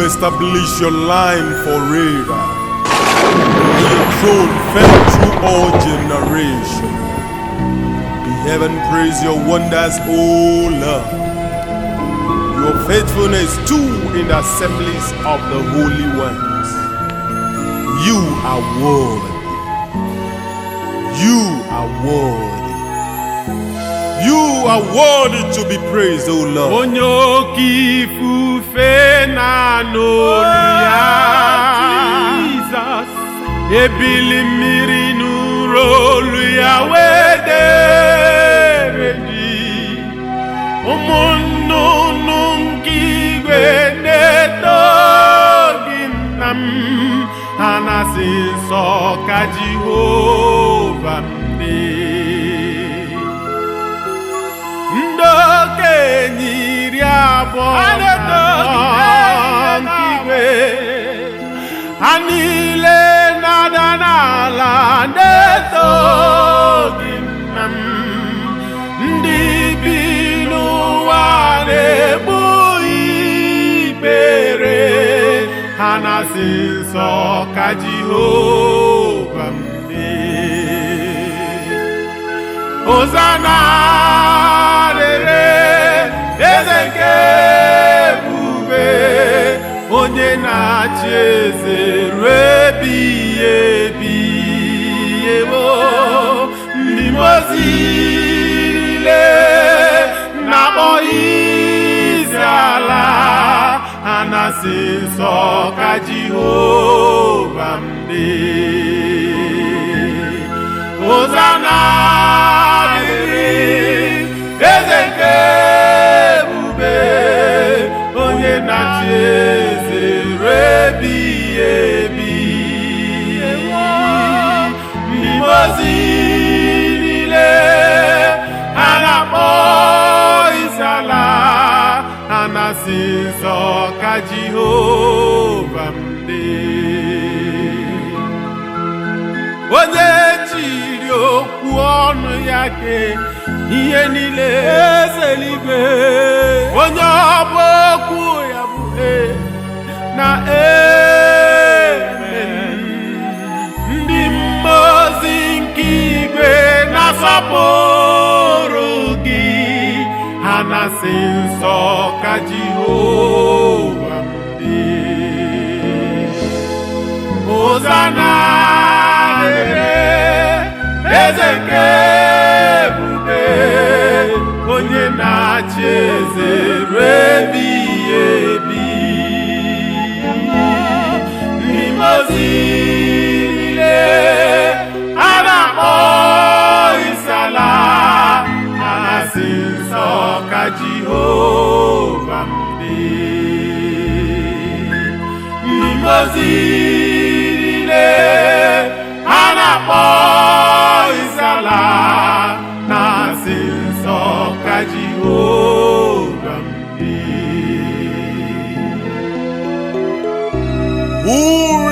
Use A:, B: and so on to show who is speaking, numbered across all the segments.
A: establish your line forever. Your throne fell through all generations. The heaven praise your wonders, O Lord. Your faithfulness too in the assemblies of the holy ones. You are worthy. You are worthy. You are worthy to be praised, O Lord.
B: Jesus. Ebili mmiri n'ụrụ olu ya wederedi. Ụmụnnụnụ nke igwe na-eto gị nna m, ha na-asị nsọ ka Jehova m dị. Ndị okenye 20 nke igwe ha niile na-ada n'ala na-eto gị nna m. Ndị bi n'ụwa na-egbu ikpere, ha na-asị nsọ ka Jehova m dị. Hosana dịrị eze nke ebube, onye na-achị eze ruo ebighị ebi. Ndị ozi niile na-akpọ isiala, ha na-asị nsọ ka Jehova m dị. Hosana dịrị eze nke ebube, onye na-achị eze ruo ebighị ebi. Ndị ozi niile ha na-akpọ isiala, ha na-asị nsọ ka Jehova m dị. Onye jiri okwu ọnụ ya kee ihe niile, eze eluigwe, onye ọbụ okwu ya bụ na amen. Ndị mmụọ ozi nke igwe na-asọpụrụ gị, ha na-asị nsọ ka Jehova m dị. Hosana dịrị eze nke ebube, onye na-achị eze ruo ebighị ebi. Ndị ozi niile ha na-akpọ isiala, ha na-asị nsọ ka Jehova m dị. Ndị ozi niile ha na-akpọ isiala, na-asị nsọ ka Jehova m dị.
A: Who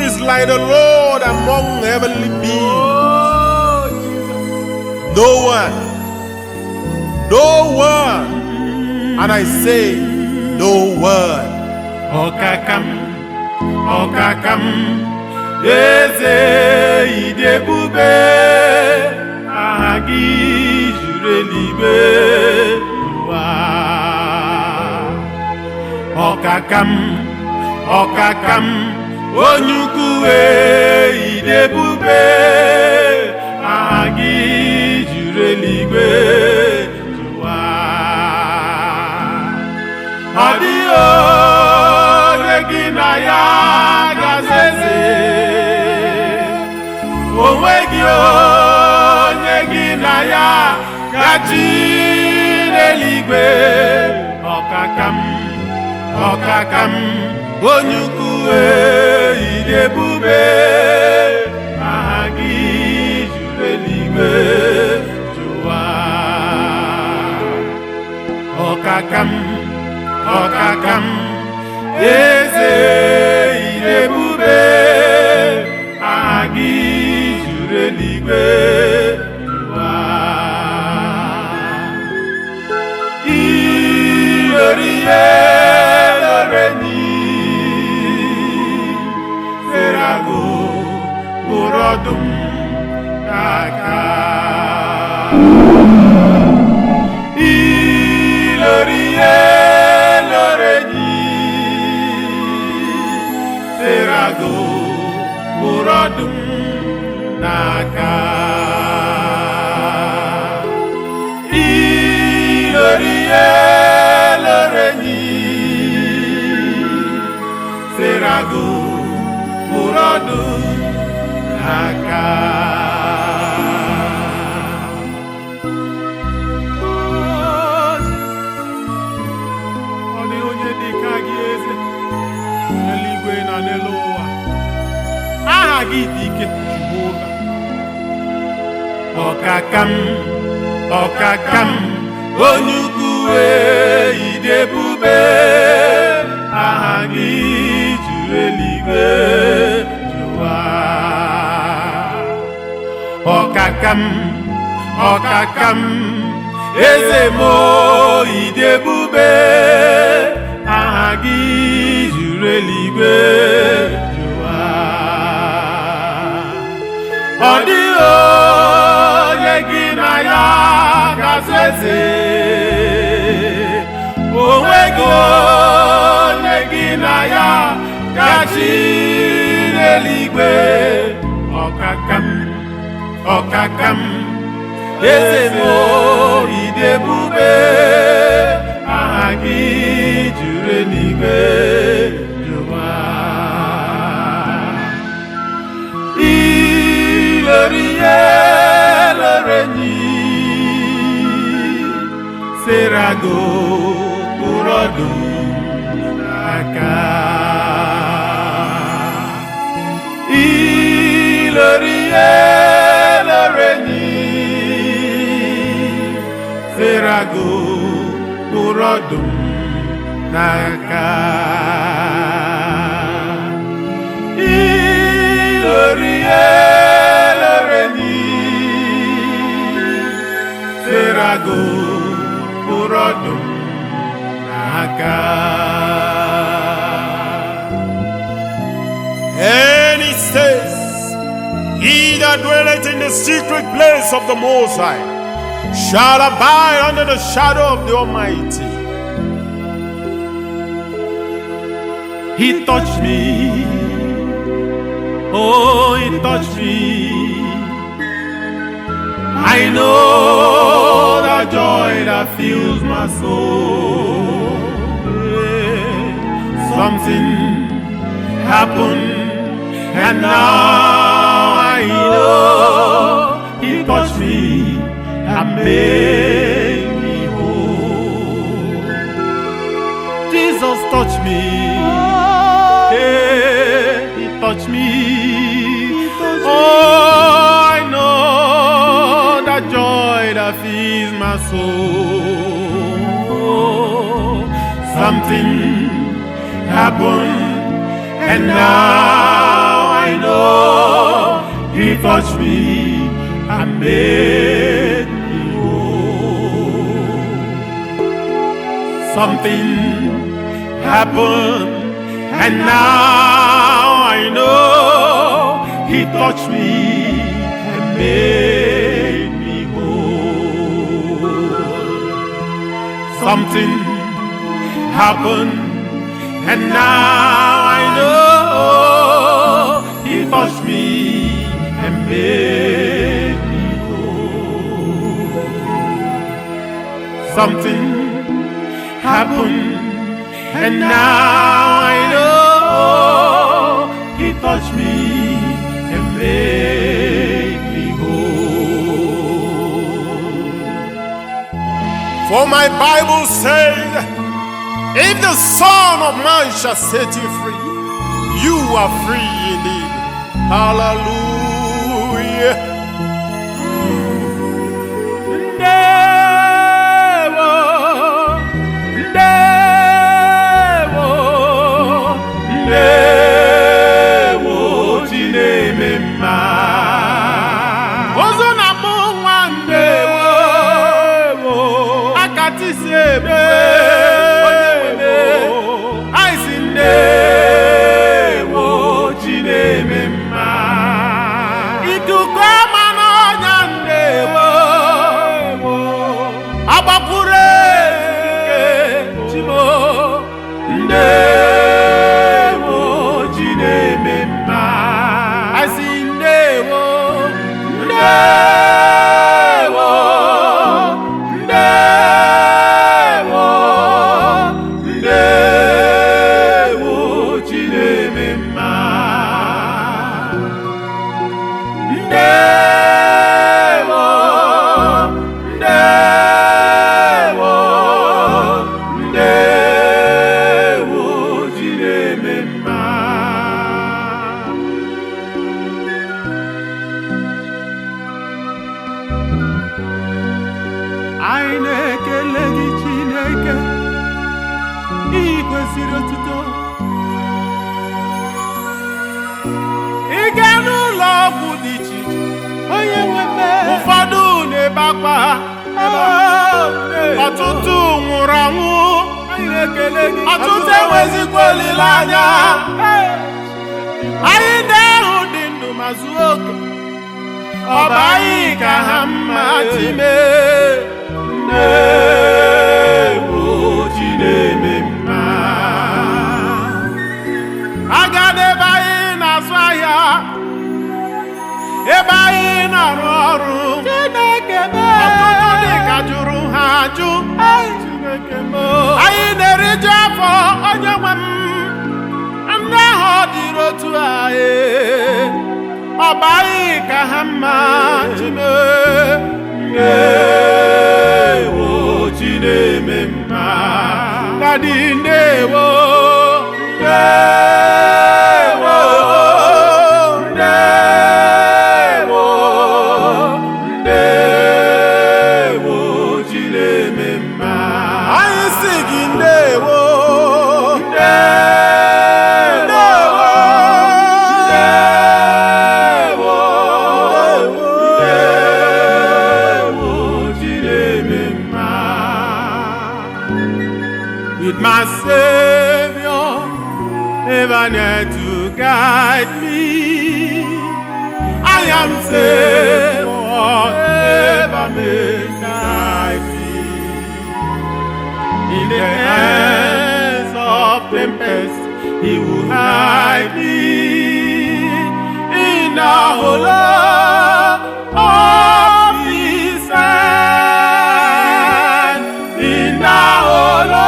A: is like the Lord among heavenly beings? No one. No one. And I say, no one.
B: Ọkakam, ọkakam, eze ịdị ebube, aha gị juru eluigwe n'ụwa. Ọkakam, ọkakam, onye ukwu ịdị ebube, aha gị juru eluigwe n'ụwa. Ọ dịghị onye gị na ya gaza eze, o nweghị onye gị na ya gachi n'eluigwe. Ọkakam, ọkakam, onye ukwu ịdị ebube, aha gị juru eluigwe n'ụwa. Ọkakam, ọkakam, eze ịdị ebube, aha gị juru eluigwe n'ụwa. Ilori eloreni ọdụm n'aka. Ilori ihe lore nyi serago bụrụ ọdụm n'aka. Ilori ihe lore nyi serago bụrụ ọdụm n'aka. Ọ dị onye dị ka gị eze n'eluigwe na n'elu ụwa. Aha gị dị ike Jehova. Ọkakam, ọkakam, onye ukwu ịdị ebube. Aha gị juru eluigwe jụwa. Ọkakam, ọkakam, eze m ịdị ebube. Aha gị juru eluigwe jụwa. Ọ dịghị onye gị na ya ga-azụ eze. O nweghị onye gị na ya ga-achị n'eluigwe. Ọkakam, ọkakam, eze m ịdị ebube. Aha gị juru eluigwe jụwa. Ilori ihe lore nyi serago bụrụ ọdụm n'aka. Ilori ihe lore nyi serago bụrụ ọdụm n'aka. Ilori ihe lore nyi serago bụrụ ọdụm n'aka.
A: And he says, he that dwelleth in the secret place of the Most High shall abide under the shadow of the Almighty.
B: He touched me, oh, he touched me. I know the joy that fills my soul. Something happened, and now I know he touched me and made me whole. Jesus touched me. He touched me. Oh, I know that joy that fills my soul. Something happened, and now I know he touched me and made me whole. Something happened, and now I know he touched me and made me whole. Something happened, and now I know he touched me and made me whole. Something happened, and now I know he touched me and made me whole.
A: For my Bible says, if the Son of Man shall set you free, you are free indeed. Hallelujah.
B: ikuku ọma n'ọnya ndewo agbakwuru ezike chimo ndewo ji na-eme mma asị ndewo ndewo ndewo ndewo ji na-eme mma ndewo ndewo ndewo ji na-eme mma anyị na-ekele gị Chineke ị kwesịrị otuto ị gaa n'ụlọ ọgwụ dị iche iche onye nwe ụfọdụ na-ebe akwa ọtụtụ nwụrụ anwụ ọtụtụ enwezikwa olileanya anyị ndị ahụ dị ndụ ma zuo oke ọ bụ anyị ka ha mma time ndewo ji na-eme mma agada ebe anyị na-azụ ahịa ebe anyị na-arụ ọrụ ọtụtụ dị ka jụrụ ha ajụ anyị na-eriju afọ onye nwe m ndị ahụ dịrị otu anyị ọ bụ anyị ka ha mma chime ndewo ji na-eme mma dadi ndewo ndewo ndewo ndewo ji na-eme mma anyị si gị ndewo with my Savior ever near to guide me. I am safe forever may guide me. In the hands of tempest, He will hide me. In the hollow of His hand, in the hollow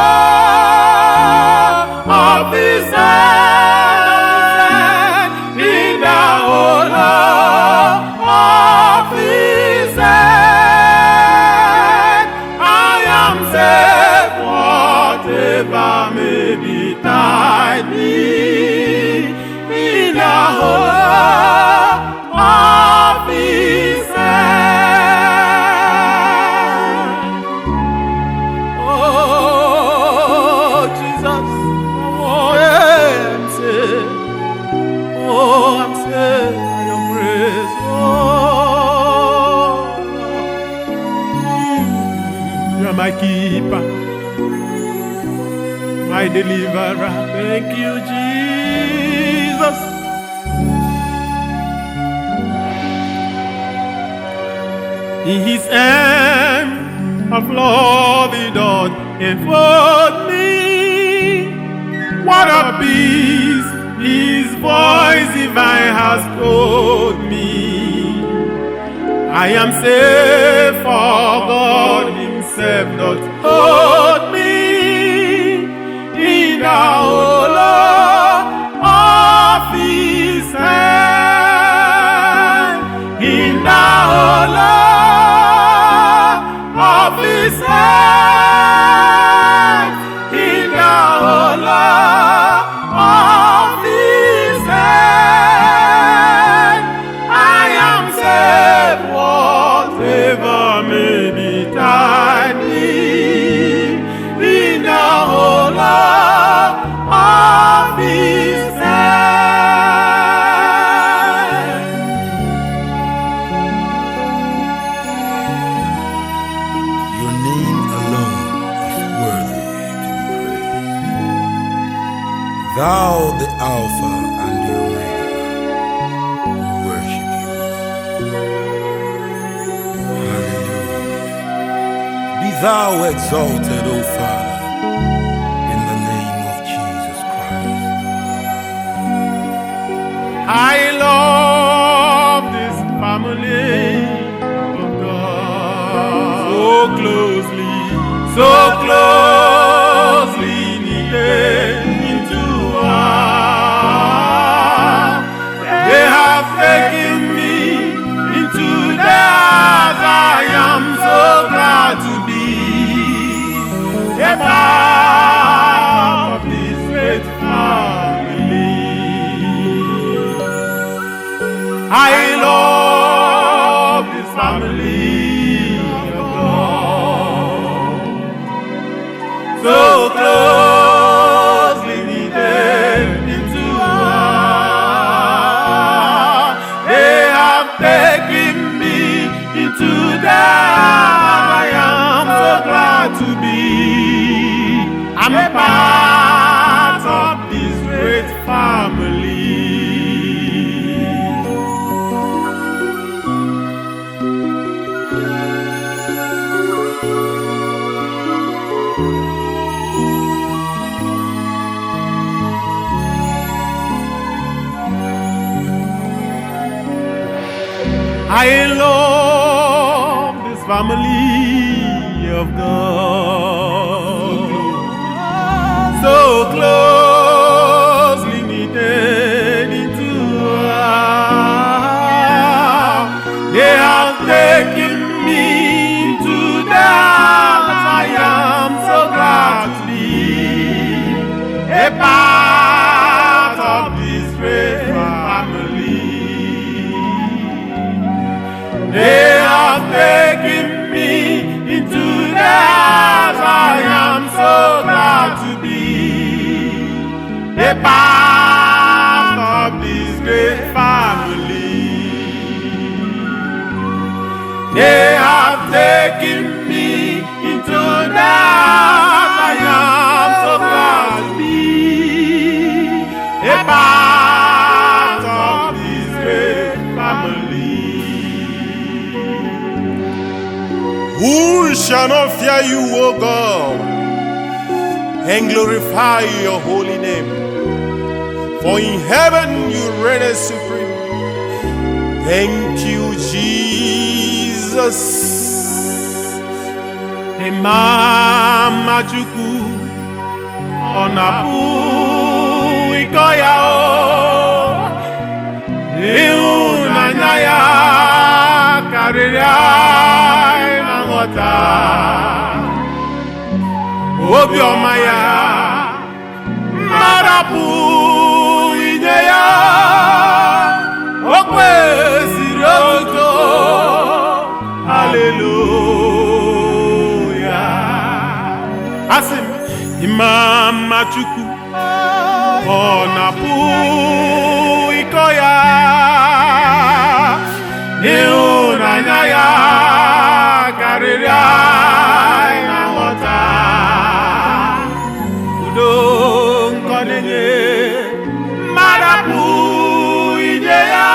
B: of His hand, in the hollow of His hand, I am safe, whatever may betide me, in the hollow of His hand. Oh, Jesus. Oh, I'm saved by your grace. Oh, you're my keeper, my deliverer. Thank you, Jesus. In His hand of love, He doth enfold me. What a peace His voice divine has told me. I am safe, for God Himself doth hold me in the hollow of His hand, in the hollow of His hand, in the hollow of His hand. I am safe, whatever may betide me, in the hollow of His hand.
A: Your name alone is worthy to be praised. Thou, the Alpha and the Omega, we worship you. Be thou exalted, O Father, in the name of Jesus Christ.
B: I love this family of God so closely knitted into one. They have taken me into theirs. I am so glad to be a part of this great family. I love this family of God, so closely knitted into one. They have taken me into that. I am so glad to be. I'm a part of this great family. I love this family of God, so closely knitted into one. They have taken me to that. I am so glad to be a part of this great family. They have taken me into theirs. I am so glad to be a part of this great family. They have taken me into theirs. I am so glad to be a part of this great family.
A: Who shall not fear you, O God, and glorify your holy name? For in heaven you reign supreme. Thank you, Jesus.
B: Mama Chukwu ọ̀nàpụ ịkọ ya o, ịhụnanya ya karịrị anyị na nghọta, obiọma ya mmadụ apụghị inye ya, o kwesịrị otuto. Haleluya. Asị m Mama Chukwu ọ na-apụ ịkọ ya, ịhụnanya ya karịrị anyị na nghọta, udo nkọnenye mmadụ apụghị inye ya,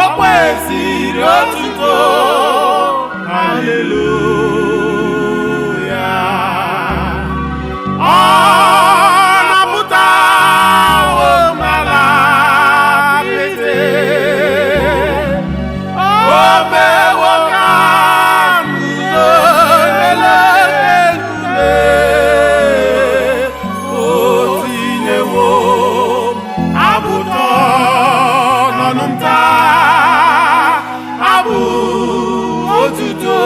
B: o kwesịrị otuto. Haleluya. Ọ na-apụta ụmụala pete, o mewo ka nzuzo elele, o tinyewo abụtọ n'ọnụ nta, abụ otuto.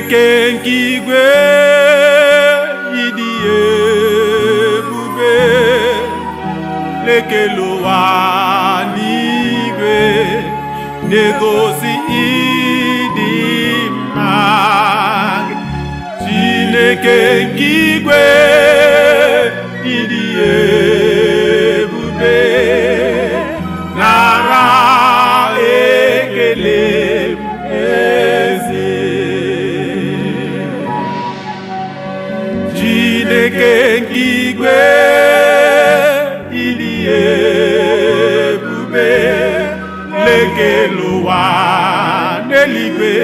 B: Chineke nke igwe ịdị ebube, lekele ụwa n'igwe na-egosi ịdị mma gị. Chineke nke igwe ịdị ebube, nara ekele m eze. Chineke nke igwe ịdị ebube, lekele ụwa n'eluigwe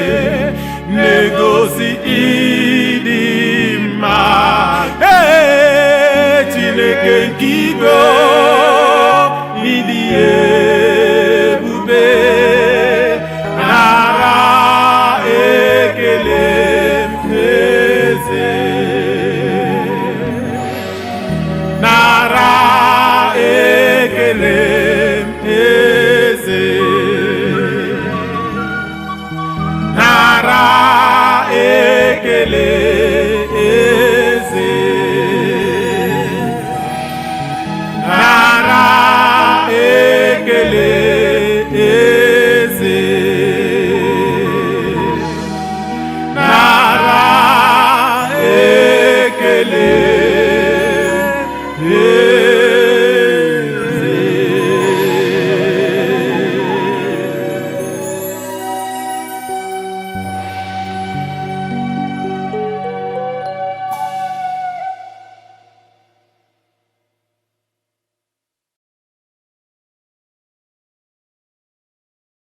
B: na-egosi ịdị mma. Chineke nke igwe